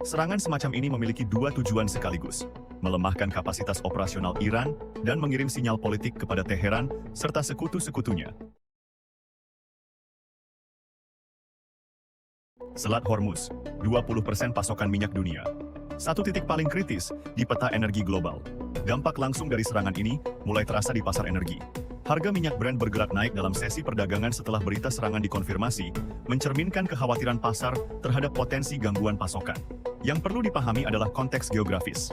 Serangan semacam ini memiliki dua tujuan sekaligus, melemahkan kapasitas operasional Iran dan mengirim sinyal politik kepada Teheran serta sekutu-sekutunya. Selat Hormuz, 20% pasokan minyak dunia. Satu titik paling kritis di peta energi global. Dampak langsung dari serangan ini mulai terasa di pasar energi. Harga minyak Brent bergerak naik dalam sesi perdagangan setelah berita serangan dikonfirmasi, mencerminkan kekhawatiran pasar terhadap potensi gangguan pasokan. Yang perlu dipahami adalah konteks geografis.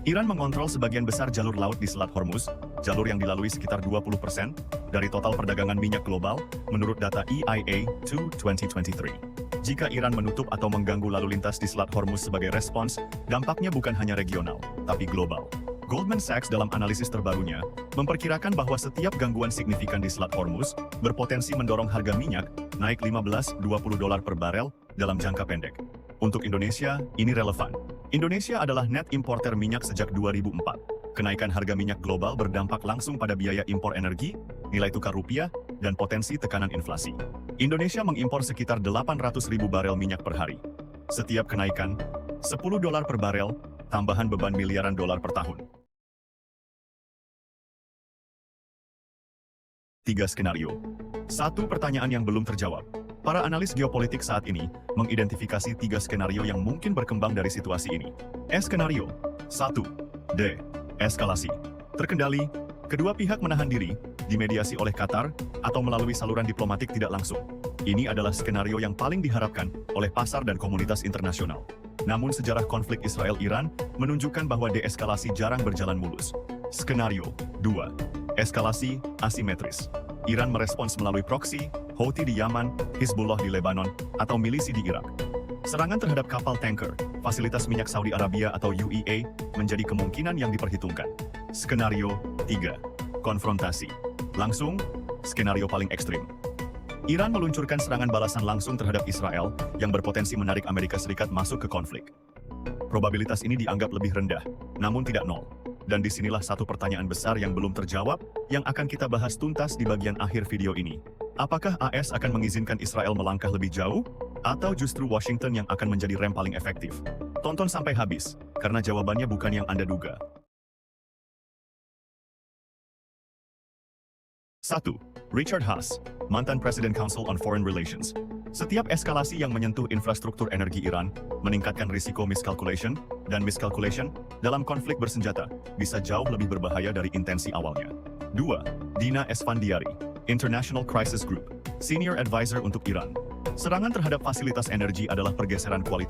Iran mengontrol sebagian besar jalur laut di Selat Hormuz, jalur yang dilalui sekitar 20% dari total perdagangan minyak global, menurut data EIA 2023. Jika Iran menutup atau mengganggu lalu lintas di Selat Hormuz sebagai respons, dampaknya bukan hanya regional, tapi global. Goldman Sachs dalam analisis terbarunya memperkirakan bahwa setiap gangguan signifikan di Selat Hormuz berpotensi mendorong harga minyak naik 15-20 dolar per barel dalam jangka pendek. Untuk Indonesia, ini relevan. Indonesia adalah net importer minyak sejak 2004. Kenaikan harga minyak global berdampak langsung pada biaya impor energi, nilai tukar rupiah, dan potensi tekanan inflasi. Indonesia mengimpor sekitar 800.000 barel minyak per hari. Setiap kenaikan, 10 dolar per barel, tambahan beban miliaran dolar per tahun. 3 skenario. 1 pertanyaan yang belum terjawab. Para analis geopolitik saat ini mengidentifikasi 3 skenario yang mungkin berkembang dari situasi ini. Skenario 1. D. Eskalasi. Terkendali, kedua pihak menahan diri, dimediasi oleh Qatar, atau melalui saluran diplomatik tidak langsung. Ini adalah skenario yang paling diharapkan oleh pasar dan komunitas internasional. Namun sejarah konflik Israel-Iran menunjukkan bahwa deeskalasi jarang berjalan mulus. Skenario 2. Eskalasi asimetris. Iran merespons melalui proksi, Houthi di Yaman, Hizbullah di Lebanon, atau milisi di Irak. Serangan terhadap kapal tanker, fasilitas minyak Saudi Arabia atau UEA, menjadi kemungkinan yang diperhitungkan. Skenario 3. Konfrontasi. Langsung, skenario paling ekstrim. Iran meluncurkan serangan balasan langsung terhadap Israel yang berpotensi menarik Amerika Serikat masuk ke konflik. Probabilitas ini dianggap lebih rendah, namun tidak nol. Dan disinilah satu pertanyaan besar yang belum terjawab, yang akan kita bahas tuntas di bagian akhir video ini. Apakah AS akan mengizinkan Israel melangkah lebih jauh? Atau justru Washington yang akan menjadi rem paling efektif? Tonton sampai habis, karena jawabannya bukan yang Anda duga. 1. Richard Haass, mantan President Council on Foreign Relations. Setiap eskalasi yang menyentuh infrastruktur energi Iran meningkatkan risiko miscalculation dan miscalculation dalam konflik bersenjata bisa jauh lebih berbahaya dari intensi awalnya. 2. Dina Esfandiari, International Crisis Group, Senior Advisor untuk Iran. Serangan terhadap fasilitas energi adalah pergeseran kualitas